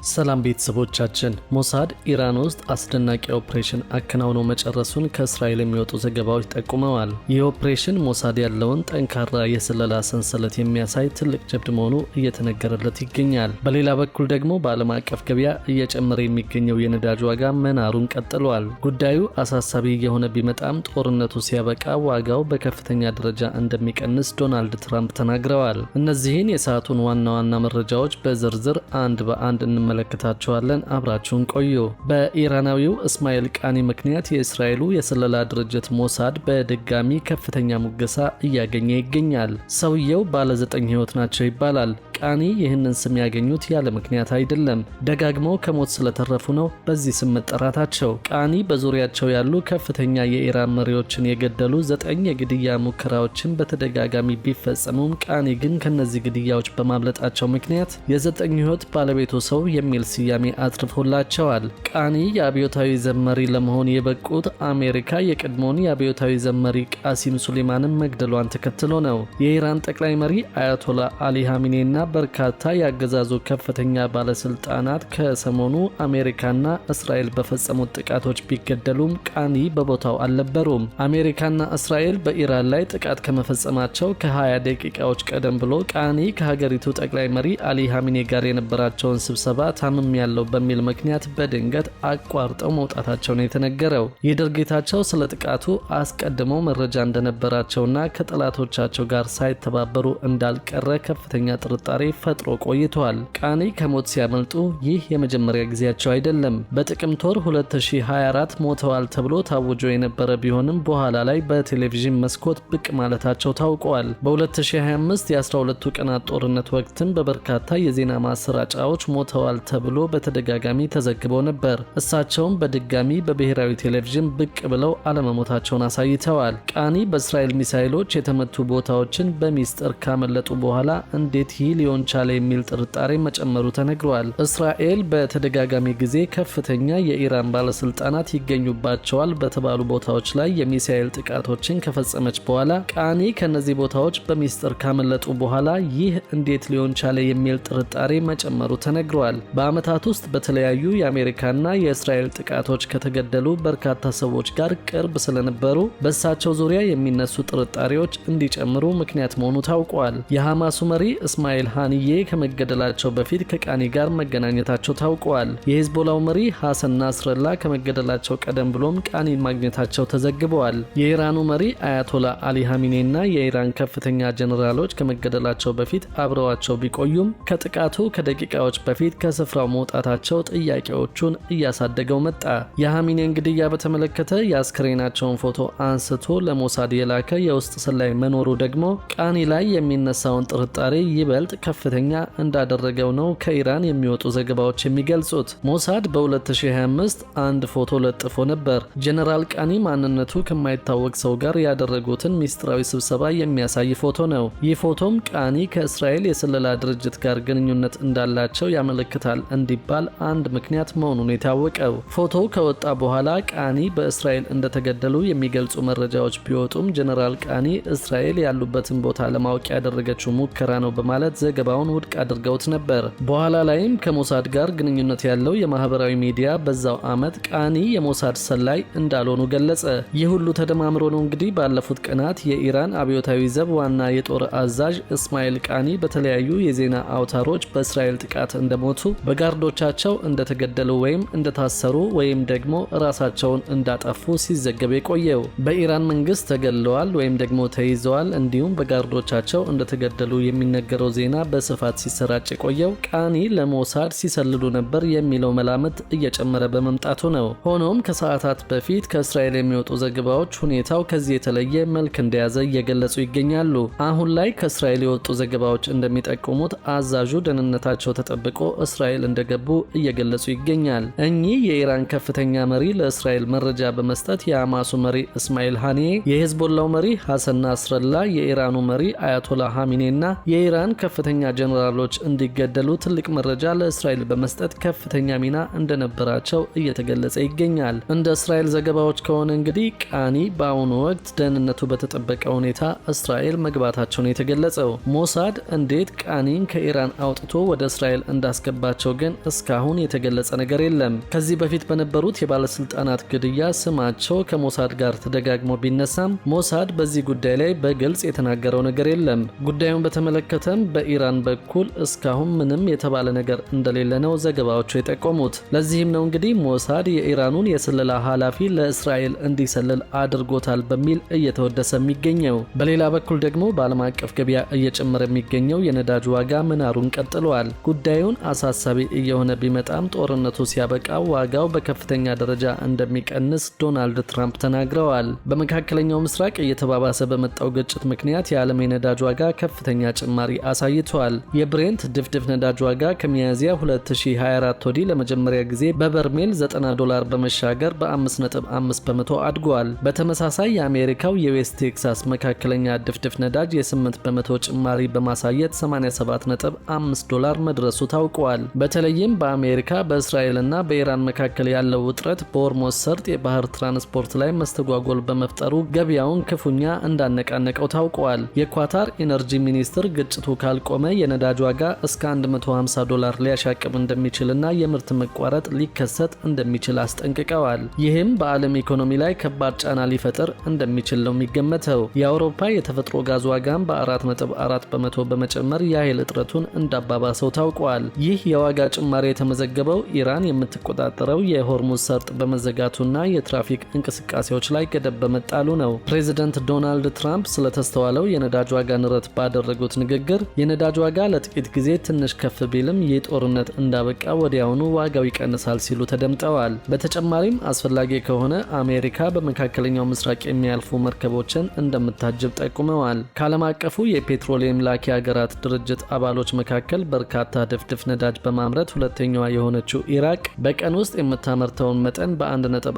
ሰላም ቤተሰቦቻችን፣ ሞሳድ ኢራን ውስጥ አስደናቂ ኦፕሬሽን አከናውኖ መጨረሱን ከእስራኤል የሚወጡ ዘገባዎች ጠቁመዋል። ይህ ኦፕሬሽን ሞሳድ ያለውን ጠንካራ የስለላ ሰንሰለት የሚያሳይ ትልቅ ጀብድ መሆኑ እየተነገረለት ይገኛል። በሌላ በኩል ደግሞ በዓለም አቀፍ ገበያ እየጨመረ የሚገኘው የነዳጅ ዋጋ መናሩን ቀጥሏል። ጉዳዩ አሳሳቢ እየሆነ ቢመጣም ጦርነቱ ሲያበቃ ዋጋው በከፍተኛ ደረጃ እንደሚቀንስ ዶናልድ ትራምፕ ተናግረዋል። እነዚህን የሰዓቱን ዋና ዋና መረጃዎች በዝርዝር አንድ በአንድ እንመለከታቸዋለን። አብራችሁን ቆዩ። በኢራናዊው እስማኤል ቃኒ ምክንያት የእስራኤሉ የስለላ ድርጅት ሞሳድ በድጋሚ ከፍተኛ ሙገሳ እያገኘ ይገኛል። ሰውየው ባለ 9 ሕይወት ናቸው ይባላል። ቃኒ ይህንን ስም ያገኙት ያለ ምክንያት አይደለም። ደጋግመው ከሞት ስለተረፉ ነው በዚህ ስም መጠራታቸው። ቃኒ በዙሪያቸው ያሉ ከፍተኛ የኢራን መሪዎችን የገደሉ 9 የግድያ ሙከራዎችን በተደጋጋሚ ቢፈጸሙም ቃኒ ግን ከነዚህ ግድያዎች በማምለጣቸው ምክንያት የ9 ሕይወት ባለቤቱ ሰው የሚል ስያሜ አትርፎላቸዋል። ቃኒ የአብዮታዊ ዘመሪ ለመሆን የበቁት አሜሪካ የቀድሞውን የአብዮታዊ ዘመሪ ቃሲም ሱሌማንን መግደሏን ተከትሎ ነው። የኢራን ጠቅላይ መሪ አያቶላ አሊ ሀሚኔና በርካታ ያገዛዙ ከፍተኛ ባለስልጣናት ከሰሞኑ አሜሪካና እስራኤል በፈጸሙት ጥቃቶች ቢገደሉም ቃኒ በቦታው አልነበሩም። አሜሪካና እስራኤል በኢራን ላይ ጥቃት ከመፈጸማቸው ከ20 ደቂቃዎች ቀደም ብሎ ቃኒ ከሀገሪቱ ጠቅላይ መሪ አሊ ሀሚኔ ጋር የነበራቸውን ስብሰባ ታምም ያለው በሚል ምክንያት በድንገት አቋርጠው መውጣታቸው ነው የተነገረው። ይህ ድርጊታቸው ስለ ጥቃቱ አስቀድመው መረጃ እንደነበራቸውና ከጠላቶቻቸው ጋር ሳይተባበሩ እንዳልቀረ ከፍተኛ ጥርጣሬ ፈጥሮ ቆይቷል። ቃኒ ከሞት ሲያመልጡ ይህ የመጀመሪያ ጊዜያቸው አይደለም። በጥቅምት ወር 2024 ሞተዋል ተብሎ ታውጆ የነበረ ቢሆንም በኋላ ላይ በቴሌቪዥን መስኮት ብቅ ማለታቸው ታውቋል። በ2025 የ12ቱ ቀናት ጦርነት ወቅትም በበርካታ የዜና ማሰራጫዎች ሞተዋል ተብሎ በተደጋጋሚ ተዘግበው ነበር። እሳቸውም በድጋሚ በብሔራዊ ቴሌቪዥን ብቅ ብለው አለመሞታቸውን አሳይተዋል። ቃኒ በእስራኤል ሚሳይሎች የተመቱ ቦታዎችን በሚስጥር ካመለጡ በኋላ እንዴት ይህ ሊሆን ቻለ የሚል ጥርጣሬ መጨመሩ ተነግሯል። እስራኤል በተደጋጋሚ ጊዜ ከፍተኛ የኢራን ባለስልጣናት ይገኙባቸዋል በተባሉ ቦታዎች ላይ የሚሳኤል ጥቃቶችን ከፈጸመች በኋላ ቃኒ ከነዚህ ቦታዎች በሚስጥር ካመለጡ በኋላ ይህ እንዴት ሊሆን ቻለ የሚል ጥርጣሬ መጨመሩ ተነግሯል። በዓመታት ውስጥ በተለያዩ የአሜሪካና የእስራኤል ጥቃቶች ከተገደሉ በርካታ ሰዎች ጋር ቅርብ ስለነበሩ በእሳቸው ዙሪያ የሚነሱ ጥርጣሬዎች እንዲጨምሩ ምክንያት መሆኑ ታውቋል። የሐማሱ መሪ እስማኤል ሃኒዬ ከመገደላቸው በፊት ከቃኒ ጋር መገናኘታቸው ታውቋል። የሂዝቦላው መሪ ሐሰን ናስረላ ከመገደላቸው ቀደም ብሎም ቃኒን ማግኘታቸው ተዘግበዋል። የኢራኑ መሪ አያቶላ አሊ ሀሚኔና የኢራን ከፍተኛ ጀነራሎች ከመገደላቸው በፊት አብረዋቸው ቢቆዩም ከጥቃቱ ከደቂቃዎች በፊት ከስፍራው መውጣታቸው ጥያቄዎቹን እያሳደገው መጣ። የሀሚኔን ግድያ በተመለከተ የአስክሬናቸውን ፎቶ አንስቶ ለሞሳድ የላከ የውስጥ ሰላይ መኖሩ ደግሞ ቃኒ ላይ የሚነሳውን ጥርጣሬ ይበልጥ ከፍተኛ እንዳደረገው ነው ከኢራን የሚወጡ ዘገባዎች የሚገልጹት። ሞሳድ በ2025 አንድ ፎቶ ለጥፎ ነበር። ጀነራል ቃኒ ማንነቱ ከማይታወቅ ሰው ጋር ያደረጉትን ሚስጥራዊ ስብሰባ የሚያሳይ ፎቶ ነው። ይህ ፎቶም ቃኒ ከእስራኤል የስለላ ድርጅት ጋር ግንኙነት እንዳላቸው ያመለክታል እንዲባል አንድ ምክንያት መሆኑን የታወቀው። ፎቶው ከወጣ በኋላ ቃኒ በእስራኤል እንደተገደሉ የሚገልጹ መረጃዎች ቢወጡም ጀነራል ቃኒ እስራኤል ያሉበትን ቦታ ለማወቅ ያደረገችው ሙከራ ነው በማለት ዘገባውን ውድቅ አድርገውት ነበር። በኋላ ላይም ከሞሳድ ጋር ግንኙነት ያለው የማህበራዊ ሚዲያ በዛው ዓመት ቃኒ የሞሳድ ሰላይ እንዳልሆኑ ገለጸ። ይህ ሁሉ ተደማምሮ ነው እንግዲህ ባለፉት ቀናት የኢራን አብዮታዊ ዘብ ዋና የጦር አዛዥ እስማኤል ቃኒ በተለያዩ የዜና አውታሮች በእስራኤል ጥቃት እንደሞቱ፣ በጋርዶቻቸው እንደተገደሉ ወይም እንደታሰሩ ወይም ደግሞ ራሳቸውን እንዳጠፉ ሲዘገብ የቆየው። በኢራን መንግስት ተገድለዋል ወይም ደግሞ ተይዘዋል እንዲሁም በጋርዶቻቸው እንደተገደሉ የሚነገረው ዜና በስፋት ሲሰራጭ የቆየው ቃኒ ለሞሳድ ሲሰልሉ ነበር የሚለው መላምት እየጨመረ በመምጣቱ ነው። ሆኖም ከሰዓታት በፊት ከእስራኤል የሚወጡ ዘገባዎች ሁኔታው ከዚህ የተለየ መልክ እንደያዘ እየገለጹ ይገኛሉ። አሁን ላይ ከእስራኤል የወጡ ዘገባዎች እንደሚጠቁሙት አዛዡ ደህንነታቸው ተጠብቆ እስራኤል እንደገቡ እየገለጹ ይገኛል። እኚህ የኢራን ከፍተኛ መሪ ለእስራኤል መረጃ በመስጠት የሐማሱ መሪ እስማኤል ሃኒዬ፣ የሂዝቦላው መሪ ሐሰን ናስረላ፣ የኢራኑ መሪ አያቶላ ሀሚኔና የኢራን ከፍተኛ ጀነራሎች እንዲገደሉ ትልቅ መረጃ ለእስራኤል በመስጠት ከፍተኛ ሚና እንደነበራቸው እየተገለጸ ይገኛል። እንደ እስራኤል ዘገባዎች ከሆነ እንግዲህ ቃኒ በአሁኑ ወቅት ደህንነቱ በተጠበቀ ሁኔታ እስራኤል መግባታቸውን የተገለጸው። ሞሳድ እንዴት ቃኒን ከኢራን አውጥቶ ወደ እስራኤል እንዳስገባ ስለመኖራቸው ግን እስካሁን የተገለጸ ነገር የለም። ከዚህ በፊት በነበሩት የባለስልጣናት ግድያ ስማቸው ከሞሳድ ጋር ተደጋግሞ ቢነሳም ሞሳድ በዚህ ጉዳይ ላይ በግልጽ የተናገረው ነገር የለም። ጉዳዩን በተመለከተም በኢራን በኩል እስካሁን ምንም የተባለ ነገር እንደሌለ ነው ዘገባዎቹ የጠቆሙት። ለዚህም ነው እንግዲህ ሞሳድ የኢራኑን የስለላ ኃላፊ ለእስራኤል እንዲሰልል አድርጎታል በሚል እየተወደሰ የሚገኘው። በሌላ በኩል ደግሞ በዓለም አቀፍ ገበያ እየጨመረ የሚገኘው የነዳጅ ዋጋ መናሩን ቀጥሏል። ጉዳዩን አሳሳቢ እየሆነ ቢመጣም ጦርነቱ ሲያበቃ ዋጋው በከፍተኛ ደረጃ እንደሚቀንስ ዶናልድ ትራምፕ ተናግረዋል። በመካከለኛው ምስራቅ እየተባባሰ በመጣው ግጭት ምክንያት የዓለም የነዳጅ ዋጋ ከፍተኛ ጭማሪ አሳይቷል። የብሬንት ድፍድፍ ነዳጅ ዋጋ ከሚያዝያ 2024 ወዲህ ለመጀመሪያ ጊዜ በበርሜል $90 በመሻገር በ5.5 በመቶ አድጓል። በተመሳሳይ የአሜሪካው የዌስት ቴክሳስ መካከለኛ ድፍድፍ ነዳጅ የ8 በመቶ ጭማሪ በማሳየት $87.5 መድረሱ ታውቋል። በተለይም በአሜሪካ በእስራኤልና በኢራን መካከል ያለው ውጥረት በሆርሙዝ ሰርጥ የባህር ትራንስፖርት ላይ መስተጓጎል በመፍጠሩ ገበያውን ክፉኛ እንዳነቃነቀው ታውቋል። የኳታር ኢነርጂ ሚኒስትር ግጭቱ ካልቆመ የነዳጅ ዋጋ እስከ $150 ሊያሻቅብ እንደሚችልና የምርት መቋረጥ ሊከሰት እንደሚችል አስጠንቅቀዋል። ይህም በዓለም ኢኮኖሚ ላይ ከባድ ጫና ሊፈጥር እንደሚችል ነው የሚገመተው። የአውሮፓ የተፈጥሮ ጋዝ ዋጋም በ4.4 በመቶ በመጨመር የኃይል እጥረቱን እንዳባባሰው ታውቋል። ይህ የዋጋ ጭማሪ የተመዘገበው ኢራን የምትቆጣጠረው የሆርሙዝ ሰርጥ በመዘጋቱና የትራፊክ እንቅስቃሴዎች ላይ ገደብ በመጣሉ ነው። ፕሬዚደንት ዶናልድ ትራምፕ ስለተስተዋለው የነዳጅ ዋጋ ንረት ባደረጉት ንግግር የነዳጅ ዋጋ ለጥቂት ጊዜ ትንሽ ከፍ ቢልም ይህ ጦርነት እንዳበቃ ወዲያውኑ ዋጋው ይቀንሳል ሲሉ ተደምጠዋል። በተጨማሪም አስፈላጊ ከሆነ አሜሪካ በመካከለኛው ምስራቅ የሚያልፉ መርከቦችን እንደምታጅብ ጠቁመዋል። ከዓለም አቀፉ የፔትሮሊየም ላኪ ሀገራት ድርጅት አባሎች መካከል በርካታ ድፍድፍ ነዳጅ በማምረት ሁለተኛዋ የሆነችው ኢራቅ በቀን ውስጥ የምታመርተውን መጠን በ1.5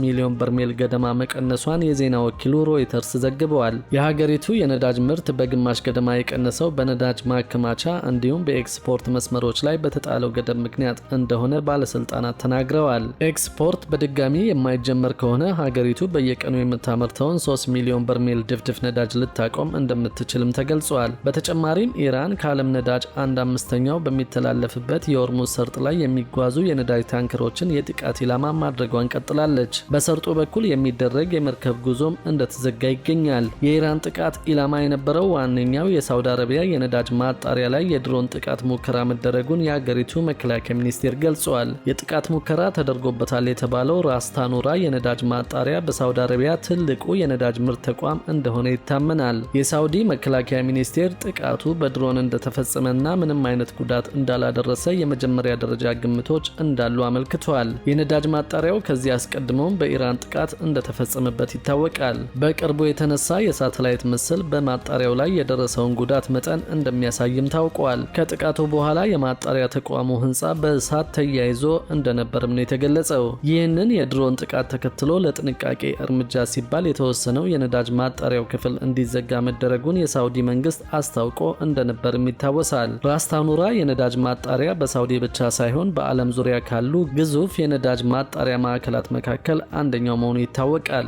ሚሊዮን በርሜል ገደማ መቀነሷን የዜና ወኪሉ ሮይተርስ ዘግበዋል። የሀገሪቱ የነዳጅ ምርት በግማሽ ገደማ የቀነሰው በነዳጅ ማከማቻ እንዲሁም በኤክስፖርት መስመሮች ላይ በተጣለው ገደብ ምክንያት እንደሆነ ባለስልጣናት ተናግረዋል። ኤክስፖርት በድጋሚ የማይጀመር ከሆነ ሀገሪቱ በየቀኑ የምታመርተውን 3 ሚሊዮን በርሜል ድፍድፍ ነዳጅ ልታቆም እንደምትችልም ተገልጿል። በተጨማሪም ኢራን ከዓለም ነዳጅ 1/5ኛው በሚተላለፍበት የሆርሙዝ ሰርጥ ላይ የሚጓዙ የነዳጅ ታንከሮችን የጥቃት ኢላማ ማድረጓን ቀጥላለች። በሰርጡ በኩል የሚደረግ የመርከብ ጉዞም እንደተዘጋ ይገኛል። የኢራን ጥቃት ኢላማ የነበረው ዋነኛው የሳውዲ አረቢያ የነዳጅ ማጣሪያ ላይ የድሮን ጥቃት ሙከራ መደረጉን የሀገሪቱ መከላከያ ሚኒስቴር ገልጿል። የጥቃት ሙከራ ተደርጎበታል የተባለው ራስ ታኑራ የነዳጅ ማጣሪያ በሳውዲ አረቢያ ትልቁ የነዳጅ ምርት ተቋም እንደሆነ ይታመናል። የሳውዲ መከላከያ ሚኒስቴር ጥቃቱ በድሮን እንደተፈጸመና ምንም አይነት ጉዳት እንዳላደረሰ የመጀመሪያ ደረጃ ግምቶች እንዳሉ አመልክቷል። የነዳጅ ማጣሪያው ከዚህ አስቀድሞም በኢራን ጥቃት እንደተፈጸመበት ይታወቃል። በቅርቡ የተነሳ የሳተላይት ምስል በማጣሪያው ላይ የደረሰውን ጉዳት መጠን እንደሚያሳይም ታውቋል። ከጥቃቱ በኋላ የማጣሪያ ተቋሙ ህንፃ በእሳት ተያይዞ እንደነበርም ነው የተገለጸው። ይህንን የድሮን ጥቃት ተከትሎ ለጥንቃቄ እርምጃ ሲባል የተወሰነው የነዳጅ ማጣሪያው ክፍል እንዲዘጋ መደረጉን የሳውዲ መንግስት አስታውቆ እንደነበርም ይታወሳል። ራስ ታኑራ የነዳጅ ማጣሪያ በሳውዲ ብቻ ሳይሆን በዓለም ዙሪያ ካሉ ግዙፍ የነዳጅ ማጣሪያ ማዕከላት መካከል አንደኛው መሆኑ ይታወቃል።